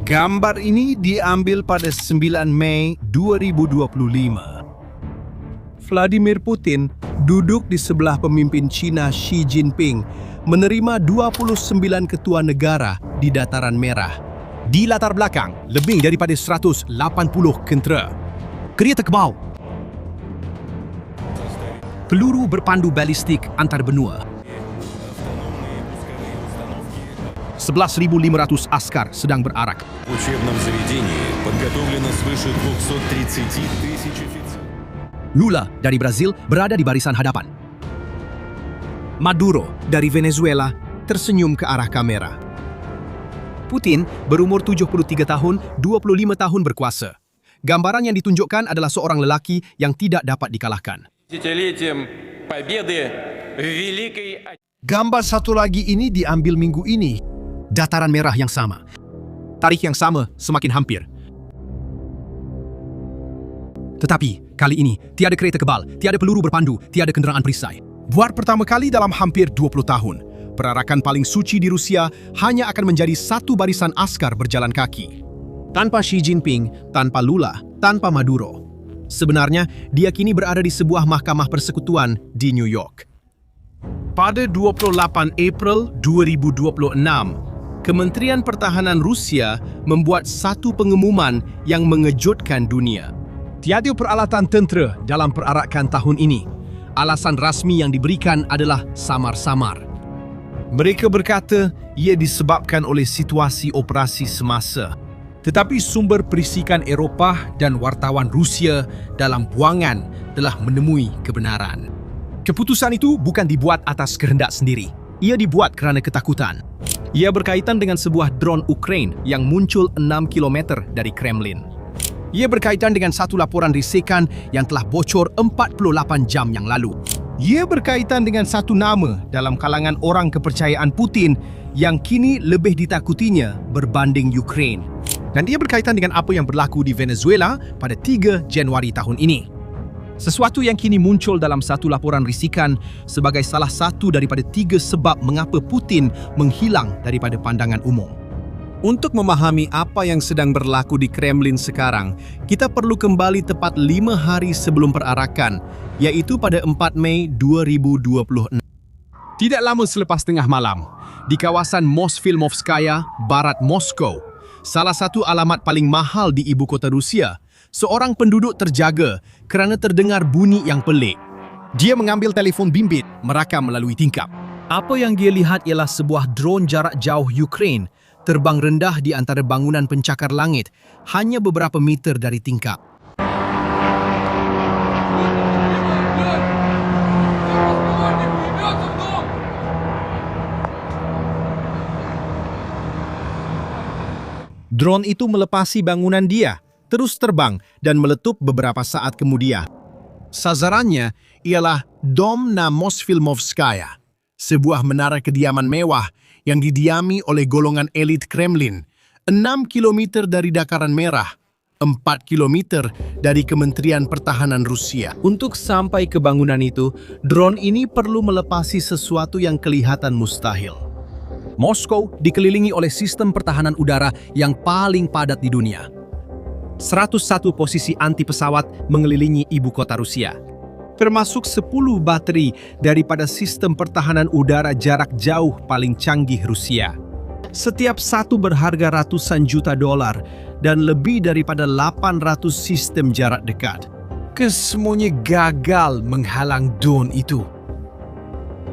Gambar ini diambil pada 9 Mei 2025. Vladimir Putin duduk di sebelah pemimpin China Xi Jinping menerima 29 ketua negara di Dataran Merah. Di latar belakang, lebih daripada 180 kentera. Kereta kebau. Peluru berpandu balistik antar benua. 11.500 askar sedang berarak. В учебном заведении подготовлено свыше 230 тысяч офицеров. Lula dari Brazil berada di barisan hadapan. Maduro dari Venezuela tersenyum ke arah kamera. Putin berumur 73 tahun, 25 tahun berkuasa. Gambaran yang ditunjukkan adalah seorang lelaki yang tidak dapat dikalahkan. Gambar satu lagi ini diambil minggu ini. Dataran Merah yang sama. Tarikh yang sama semakin hampir. Tetapi, kali ini, tiada kereta kebal, tiada peluru berpandu, tiada kenderaan perisai. Buat pertama kali dalam hampir 20 tahun, perarakan paling suci di Rusia hanya akan menjadi satu barisan askar berjalan kaki. Tanpa Xi Jinping, tanpa Lula, tanpa Maduro. Sebenarnya, dia kini berada di sebuah mahkamah persekutuan di New York. Pada 28 April 2026, Kementerian Pertahanan Rusia membuat satu pengumuman yang mengejutkan dunia. Tiada peralatan tentera dalam perarakan tahun ini. Alasan rasmi yang diberikan adalah samar-samar. Mereka berkata ia disebabkan oleh situasi operasi semasa. Tetapi sumber perisikan Eropah dan wartawan Rusia dalam buangan telah menemui kebenaran. Keputusan itu bukan dibuat atas kehendak sendiri. Ia dibuat kerana ketakutan. Ia berkaitan dengan sebuah drone Ukraine yang muncul 6 km dari Kremlin. Ia berkaitan dengan satu laporan risikan yang telah bocor 48 jam yang lalu. Ia berkaitan dengan satu nama dalam kalangan orang kepercayaan Putin yang kini lebih ditakutinya berbanding Ukraine. Dan ia berkaitan dengan apa yang berlaku di Venezuela pada 3 Januari tahun ini. Sesuatu yang kini muncul dalam satu laporan risikan sebagai salah satu daripada 3 sebab mengapa Putin menghilang daripada pandangan umum. Untuk memahami apa yang sedang berlaku di Kremlin sekarang, kita perlu kembali tepat 5 hari sebelum perarakan, yaitu pada 4 Mei 2026. Tidak lama selepas tengah malam, di kawasan Mosfilmovskaya, barat Moskow, salah satu alamat paling mahal di ibu kota Rusia, seorang penduduk terjaga kerana terdengar bunyi yang pelik. Dia mengambil telefon bimbit, merakam melalui tingkap. Apa yang dia lihat ialah sebuah drone jarak jauh Ukraine terbang rendah di antara bangunan pencakar langit, hanya beberapa meter dari tingkap. Drone itu melepasi bangunan dia, terus terbang dan meletup beberapa saat kemudian. Sasarannya ialah Dom na Mosfilmovskaya, sebuah menara kediaman mewah yang didiami oleh golongan elit Kremlin, 6 km dari Dataran Merah, 4 km dari Kementerian Pertahanan Rusia. Untuk sampai ke bangunan itu, drone ini perlu melepasi sesuatu yang kelihatan mustahil. Moskow dikelilingi oleh sistem pertahanan udara yang paling padat di dunia. 101 posisi anti pesawat mengelilingi ibu kota Rusia, termasuk 10 bateri daripada sistem pertahanan udara jarak jauh paling canggih Rusia. Setiap satu berharga ratusan juta dolar dan lebih daripada 800 sistem jarak dekat. Kesemuanya gagal menghalang drone itu.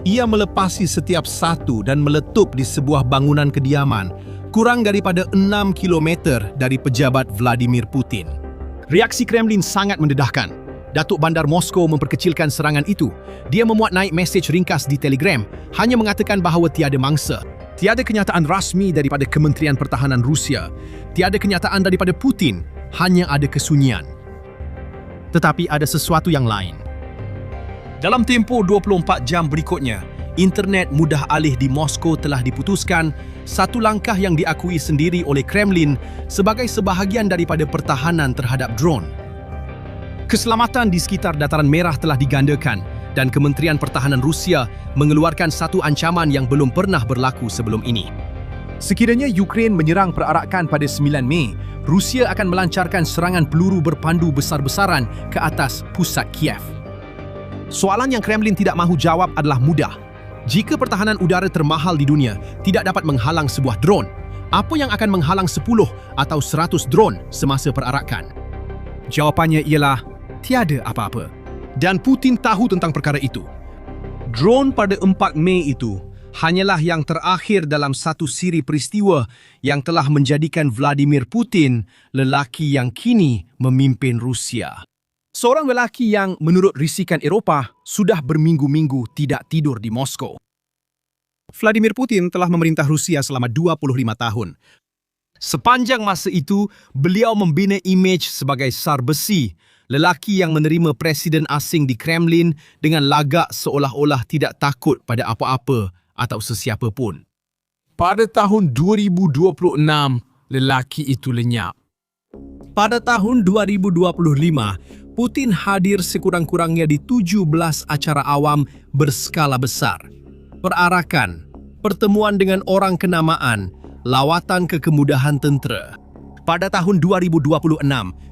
Ia melepasi setiap satu dan meletup di sebuah bangunan kediaman kurang daripada 6 km dari pejabat Vladimir Putin. Reaksi Kremlin sangat mendedahkan. Datuk Bandar Moskow memperkecilkan serangan itu. Dia memuat naik mesej ringkas di Telegram, hanya mengatakan bahawa tiada mangsa. Tiada kenyataan rasmi daripada Kementerian Pertahanan Rusia. Tiada kenyataan daripada Putin, hanya ada kesunyian. Tetapi ada sesuatu yang lain. Dalam tempoh 24 jam berikutnya, internet mudah alih di Moskow telah diputuskan, satu langkah yang diakui sendiri oleh Kremlin sebagai sebahagian daripada pertahanan terhadap drone. Keselamatan di sekitar Dataran Merah telah digandakan dan Kementerian Pertahanan Rusia mengeluarkan satu ancaman yang belum pernah berlaku sebelum ini. Sekiranya Ukraine menyerang perarakan pada 9 Mei, Rusia akan melancarkan serangan peluru berpandu besar-besaran ke atas pusat Kiev. Soalan yang Kremlin tidak mahu jawab adalah mudah. Jika pertahanan udara termahal di dunia tidak dapat menghalang sebuah drone, apa yang akan menghalang 10 atau 100 drone semasa perarakan? Jawapannya ialah tiada apa-apa. Dan Putin tahu tentang perkara itu. Drone pada 4 Mei itu hanyalah yang terakhir dalam satu siri peristiwa yang telah menjadikan Vladimir Putin lelaki yang kini memimpin Rusia. Seorang lelaki yang menurut risikan Eropah sudah berminggu-minggu tidak tidur di Moskow. Vladimir Putin telah memerintah Rusia selama 25 tahun. Sepanjang masa itu, beliau membina imej sebagai Tsar besi, lelaki yang menerima presiden asing di Kremlin dengan lagak seolah-olah tidak takut pada apa-apa atau sesiapa pun. Pada tahun 2026, lelaki itu lenyap. Pada tahun 2025, Putin hadir sekurang-kurangnya di 17 acara awam berskala besar. Perarakan, pertemuan dengan orang kenamaan, lawatan ke kemudahan tentera. Pada tahun 2026,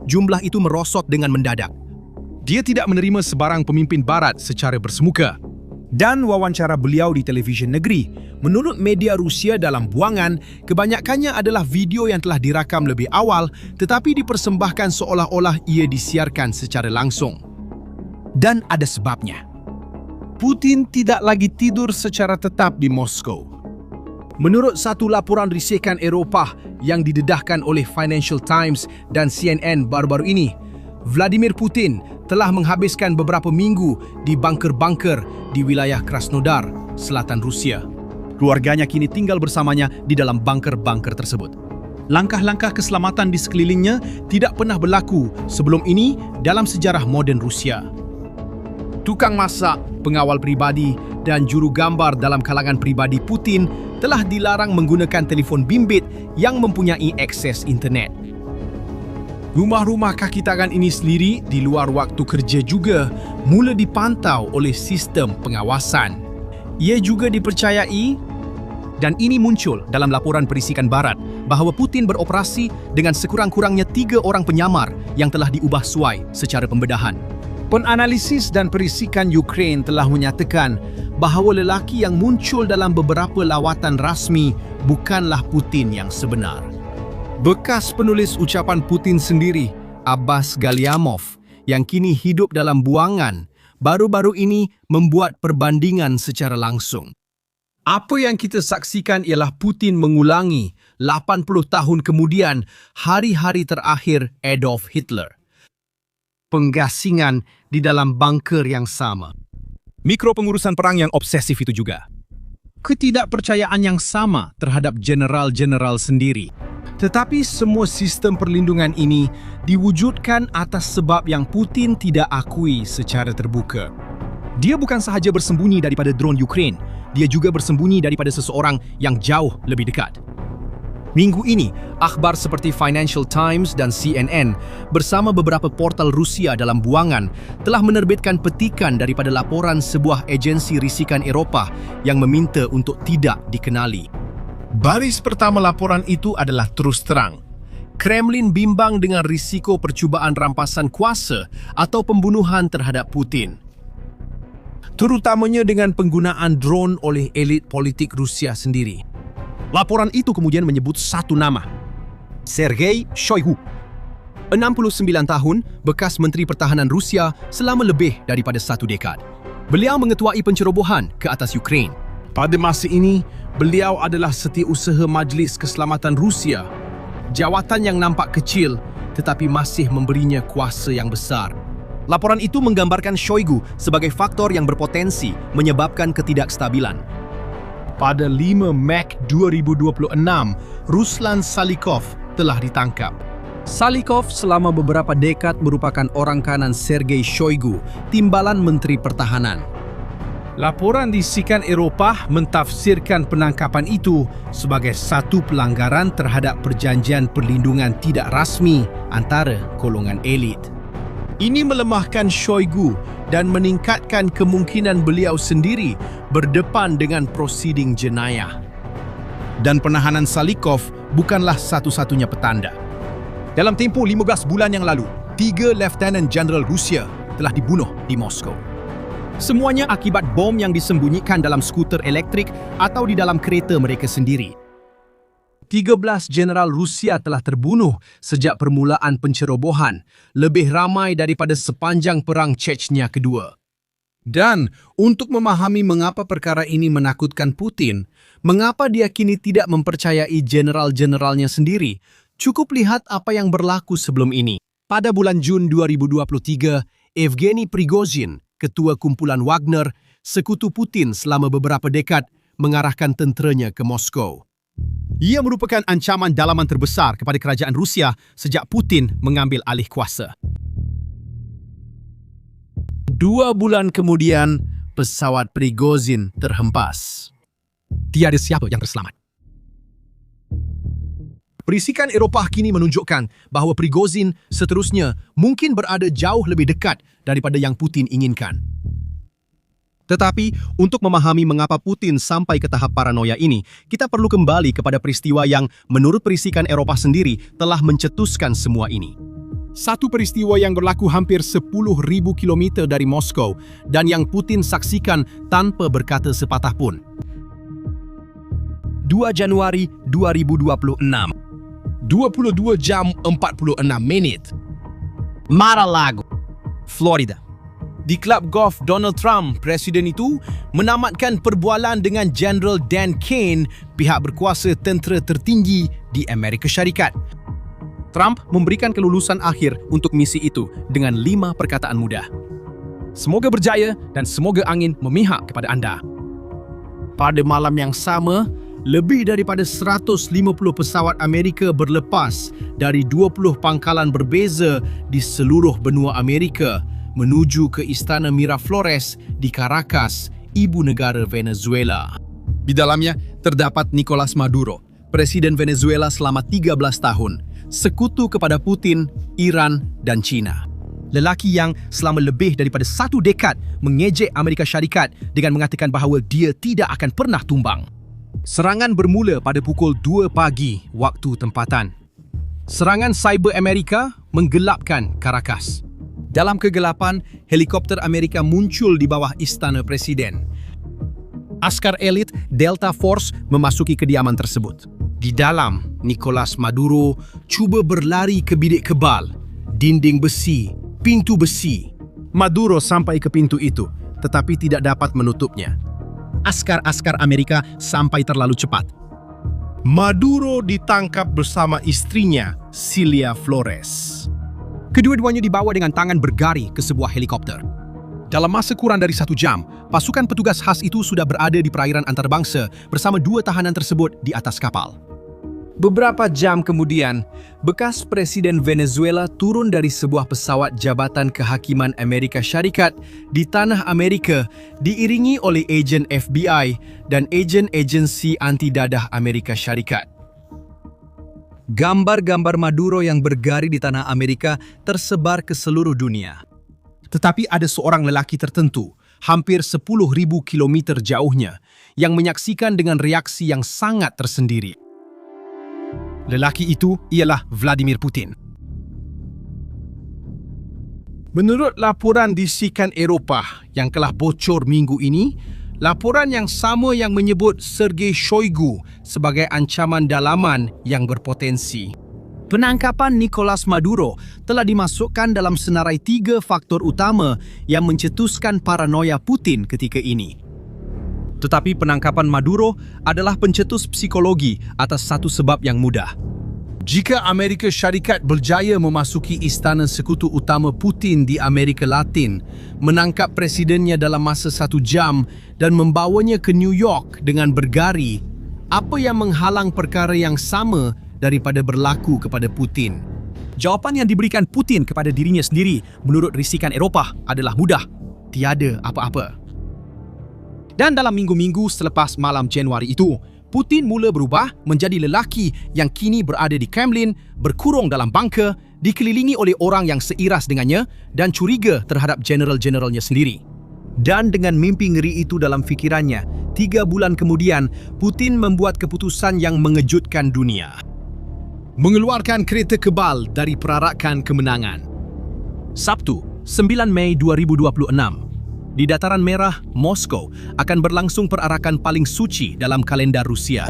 jumlah itu merosot dengan mendadak. Dia tidak menerima sebarang pemimpin barat secara bersemuka. Dan wawancara beliau di televisi negeri, menurut media Rusia dalam buangan, kebanyakannya adalah video yang telah dirakam lebih awal tetapi dipersembahkan seolah-olah ia disiarkan secara langsung. Dan ada sebabnya. Putin tidak lagi tidur secara tetap di Moskow. Menurut satu laporan risikan Eropah yang didedahkan oleh Financial Times dan CNN baru-baru ini, Vladimir Putin telah menghabiskan beberapa minggu di bunker-bunker di wilayah Krasnodar, selatan Rusia. Keluarganya kini tinggal bersamanya di dalam bunker-bunker tersebut. Langkah-langkah keselamatan di sekelilingnya tidak pernah berlaku sebelum ini dalam sejarah moden Rusia. Tukang masak, pengawal pribadi, dan juru gambar dalam kalangan pribadi Putin telah dilarang menggunakan telefon bimbit yang mempunyai akses internet. Rumah-rumah kaki tangan ini sendiri di luar waktu kerja juga mula dipantau oleh sistem pengawasan. Ia juga dipercayai, dan ini muncul dalam laporan perisikan barat, bahawa Putin beroperasi dengan sekurang-kurangnya 3 orang penyamar yang telah diubah suai secara pembedahan. Penanalisis dan perisikan Ukraine telah menyatakan bahawa lelaki yang muncul dalam beberapa lawatan rasmi bukanlah Putin yang sebenar. Bekas penulis ucapan Putin sendiri, Abbas Galyamov, yang kini hidup dalam buangan, baru-baru ini membuat perbandingan secara langsung. Apa yang kita saksikan ialah Putin mengulangi 80 tahun kemudian hari-hari terakhir Adolf Hitler. Penggasingan di dalam bunker yang sama. Mikropengurusan perang yang obsesif itu juga. Ketidakpercayaan yang sama terhadap general-general sendiri. Tetapi semua sistem perlindungan ini diwujudkan atas sebab yang Putin tidak akui secara terbuka. Dia bukan sahaja bersembunyi daripada drone Ukraine, dia juga bersembunyi daripada seseorang yang jauh lebih dekat. Minggu ini, akhbar seperti Financial Times dan CNN bersama beberapa portal Rusia dalam buangan telah menerbitkan petikan daripada laporan sebuah agensi risikan Eropah yang meminta untuk tidak dikenali. Baris pertama laporan itu adalah terus terang. Kremlin bimbang dengan risiko percubaan rampasan kuasa atau pembunuhan terhadap Putin. Terutamanya dengan penggunaan drone oleh elit politik Rusia sendiri. Laporan itu kemudian menyebut satu nama, Sergei Shoigu. 69 tahun, bekas Menteri Pertahanan Rusia selama lebih daripada 1 dekad. Beliau mengetuai pencerobohan ke atas Ukraine. Pada masa ini, beliau adalah setiausaha Majlis Keselamatan Rusia, jawatan yang nampak kecil tetapi masih memberinya kuasa yang besar. Laporan itu menggambarkan Shoigu sebagai faktor yang berpotensi menyebabkan ketidakstabilan. Pada 5 Mac 2026, Ruslan Salikov telah ditangkap. Salikov selama beberapa dekad merupakan orang kanan Sergei Shoigu, timbalan Menteri Pertahanan. Laporan di Sikan Eropah mentafsirkan penangkapan itu sebagai satu pelanggaran terhadap perjanjian perlindungan tidak rasmi antara golongan elit. Ini melemahkan Shoigu dan meningkatkan kemungkinan beliau sendiri berdepan dengan prosiding jenayah. Dan penahanan Salikov bukanlah satu-satunya petanda. Dalam tempoh 15 bulan yang lalu, 3 Lieutenant General Rusia telah dibunuh di Moskow. Semuanya akibat bom yang disembunyikan dalam skuter elektrik atau di dalam kereta mereka sendiri. 13 Jenderal Rusia telah terbunuh sejak permulaan pencerobohan, lebih ramai daripada sepanjang Perang Chechnya kedua. Dan untuk memahami mengapa perkara ini menakutkan Putin, mengapa dia kini tidak mempercayai jenderal-jenderalnya sendiri, cukup lihat apa yang berlaku sebelum ini. Pada bulan Jun 2023, Evgeny Prigozhin, ketua kumpulan Wagner, sekutu Putin selama beberapa dekad, mengarahkan tenteranya ke Moskow. Ia merupakan ancaman dalaman terbesar kepada kerajaan Rusia sejak Putin mengambil alih kuasa. 2 bulan kemudian, pesawat Prigozhin terhempas. Tiada siapa yang terselamat. Perisikan Eropah kini menunjukkan bahawa Prigozhin seterusnya mungkin berada jauh lebih dekat daripada yang Putin inginkan. Tetapi, untuk memahami mengapa Putin sampai ke tahap paranoia ini, kita perlu kembali kepada peristiwa yang, menurut perisikan Eropah sendiri, telah mencetuskan semua ini. Satu peristiwa yang berlaku hampir 10.000 kilometer dari Moskow dan yang Putin saksikan tanpa berkata sepatah pun. 2 Januari 2026. 22 jam 46 minit. Mar-a-Lago, Florida. Di klub golf Donald Trump, presiden itu menamatkan perbualan dengan General Dan Kane, pihak berkuasa tentera tertinggi di Amerika Syarikat. Trump memberikan kelulusan akhir untuk misi itu dengan 5 perkataan mudah. Semoga berjaya dan semoga angin memihak kepada anda. Pada malam yang sama, lebih daripada 150 pesawat Amerika berlepas dari 20 pangkalan berbeza di seluruh benua Amerika menuju ke Istana Miraflores di Caracas, ibu negara Venezuela. Di dalamnya terdapat Nicolas Maduro, presiden Venezuela selama 13 tahun, sekutu kepada Putin, Iran dan China. Lelaki yang selama lebih daripada 1 dekad mengejek Amerika Syarikat dengan mengatakan bahawa dia tidak akan pernah tumbang. Serangan bermula pada pukul 2 pagi waktu tempatan. Serangan cyber Amerika menggelapkan Caracas. Dalam kegelapan, helikopter Amerika muncul di bawah istana presiden. Askar elit Delta Force memasuki kediaman tersebut. Di dalam, Nicolas Maduro cuba berlari ke bilik kebal, dinding besi, pintu besi. Maduro sampai ke pintu itu, tetapi tidak dapat menutupnya. Askar-askar Amerika sampai terlalu cepat. Maduro ditangkap bersama istrinya, Cilia Flores. Kedua-duanya dibawa dengan tangan bergari ke sebuah helikopter. Dalam masa kurang dari 1 jam, pasukan petugas khas itu sudah berada di perairan antarabangsa bersama 2 tahanan tersebut di atas kapal. Beberapa jam kemudian, bekas Presiden Venezuela turun dari sebuah pesawat Jabatan Kehakiman Amerika Syarikat di tanah Amerika diiringi oleh ejen FBI dan ejen agensi anti-dadah Amerika Syarikat. Gambar-gambar Maduro yang bergari di tanah Amerika tersebar ke seluruh dunia. Tetapi ada seorang lelaki tertentu, hampir 10.000 kilometer jauhnya, yang menyaksikan dengan reaksi yang sangat tersendiri. Lelaki itu ialah Vladimir Putin. Menurut laporan disikan Eropah yang telah bocor minggu ini, laporan yang sama yang menyebut Sergei Shoigu sebagai ancaman dalaman yang berpotensi. Penangkapan Nicolas Maduro telah dimasukkan dalam senarai 3 faktor utama yang mencetuskan paranoia Putin ketika ini. Tetapi penangkapan Maduro adalah pencetus psikologi atas satu sebab yang mudah. Jika Amerika Syarikat berjaya memasuki istana sekutu utama Putin di Amerika Latin, menangkap presidennya dalam masa 1 jam dan membawanya ke New York dengan bergari, apa yang menghalang perkara yang sama daripada berlaku kepada Putin? Jawapan yang diberikan Putin kepada dirinya sendiri menurut risikan Eropah adalah mudah. Tiada apa-apa. Dan dalam minggu-minggu selepas malam Januari itu, Putin mula berubah menjadi lelaki yang kini berada di Kremlin, berkurung dalam bunker, dikelilingi oleh orang yang seiras dengannya dan curiga terhadap general-generalnya sendiri. Dan dengan mimpi ngeri itu dalam fikirannya, 3 bulan kemudian, Putin membuat keputusan yang mengejutkan dunia. Mengeluarkan kereta kebal dari perarakan kemenangan. Sabtu, 9 Mei 2026. Di Dataran Merah, Moskow akan berlangsung perarakan paling suci dalam kalender Rusia.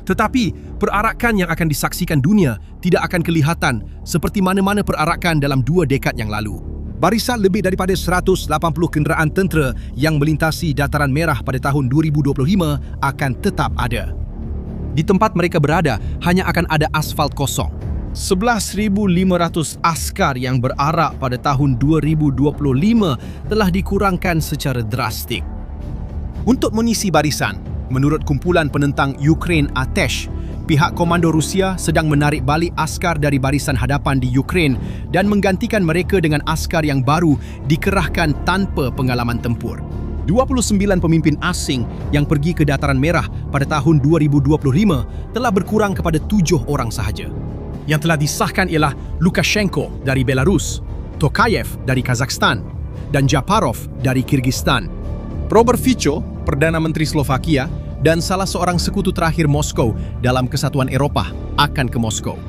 Tetapi, perarakan yang akan disaksikan dunia tidak akan kelihatan seperti mana-mana perarakan dalam 2 dekad yang lalu. Barisan lebih daripada 180 kenderaan tentera yang melintasi Dataran Merah pada tahun 2025 akan tetap ada. Di tempat mereka berada, hanya akan ada asfalt kosong. 11,500 askar yang berarak pada tahun 2025 telah dikurangkan secara drastik. Untuk mengisi barisan, menurut kumpulan penentang Ukraine Atesh, pihak komando Rusia sedang menarik balik askar dari barisan hadapan di Ukraine dan menggantikan mereka dengan askar yang baru dikerahkan tanpa pengalaman tempur. 29 pemimpin asing yang pergi ke Dataran Merah pada tahun 2025 telah berkurang kepada 7 orang sahaja. Yang telah disahkan ialah Lukashenko dari Belarus, Tokayev dari Kazakhstan, dan Japarov dari Kyrgyzstan. Robert Fico, Perdana Menteri Slovakia, dan salah seorang sekutu terakhir Moskow dalam Kesatuan Eropah akan ke Moskow.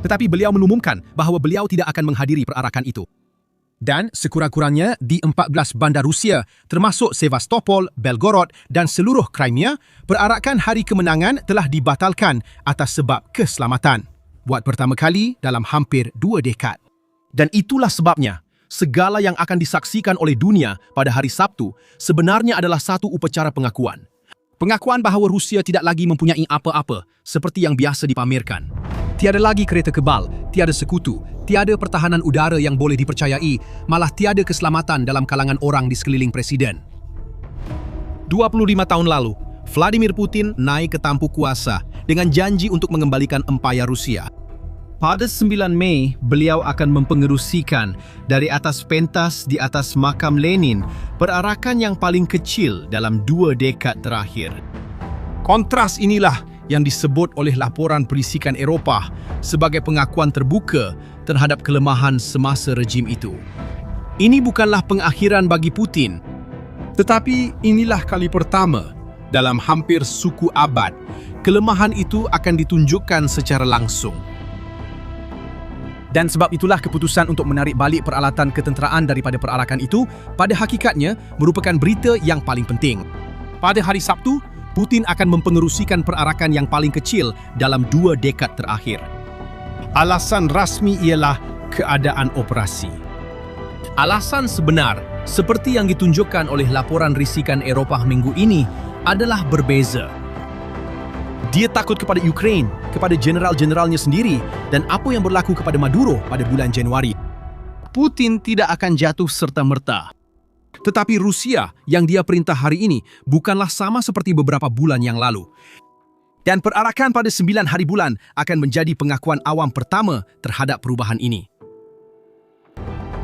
Tetapi beliau mengumumkan bahawa beliau tidak akan menghadiri perarakan itu. Dan sekurang-kurangnya di 14 bandar Rusia, termasuk Sevastopol, Belgorod dan seluruh Crimea, perarakan Hari Kemenangan telah dibatalkan atas sebab keselamatan. Buat pertama kali dalam hampir 2 dekad. Dan itulah sebabnya, segala yang akan disaksikan oleh dunia pada hari Sabtu sebenarnya adalah satu upacara pengakuan. Pengakuan bahawa Rusia tidak lagi mempunyai apa-apa seperti yang biasa dipamerkan. Tiada lagi kereta kebal, tiada sekutu, tiada pertahanan udara yang boleh dipercayai, malah tiada keselamatan dalam kalangan orang di sekeliling presiden. 25 tahun lalu, Vladimir Putin naik ke tampuk kuasa dengan janji untuk mengembalikan empayar Rusia. Pada 9 Mei, beliau akan mempengerusikan dari atas pentas di atas makam Lenin perarakan yang paling kecil dalam 2 dekad terakhir. Kontras inilah yang disebut oleh laporan perisikan Eropah sebagai pengakuan terbuka terhadap kelemahan semasa rejim itu. Ini bukanlah pengakhiran bagi Putin, tetapi inilah kali pertama dalam hampir suku abad kelemahan itu akan ditunjukkan secara langsung. Dan sebab itulah keputusan untuk menarik balik peralatan ketenteraan daripada perarakan itu pada hakikatnya merupakan berita yang paling penting. Pada hari Sabtu, Putin akan mempengerusikan perarakan yang paling kecil dalam 2 dekad terakhir. Alasan rasmi ialah keadaan operasi. Alasan sebenar, seperti yang ditunjukkan oleh laporan risikan Eropah minggu ini, adalah berbeza. Dia takut kepada Ukraine, kepada jeneral-jeneralnya sendiri, dan apa yang berlaku kepada Maduro pada bulan Januari. Putin tidak akan jatuh serta-merta. Tetapi Rusia yang dia perintah hari ini bukanlah sama seperti beberapa bulan yang lalu. Dan perarakan pada 9 hari bulan akan menjadi pengakuan awam pertama terhadap perubahan ini.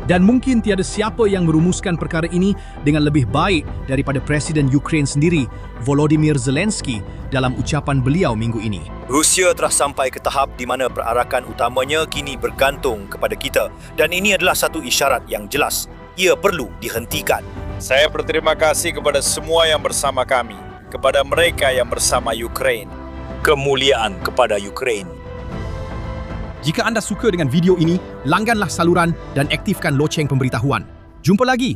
Dan mungkin tiada siapa yang merumuskan perkara ini dengan lebih baik daripada Presiden Ukraine sendiri, Volodymyr Zelensky, dalam ucapan beliau minggu ini. Rusia telah sampai ke tahap di mana perarakan utamanya kini bergantung kepada kita. Dan ini adalah satu isyarat yang jelas. Ia perlu dihentikan. Saya berterima kasih kepada semua yang bersama kami, kepada mereka yang bersama Ukraine. Kemuliaan kepada Ukraine. Jika anda suka dengan video ini, langganlah saluran dan aktifkan loceng pemberitahuan. Jumpa lagi!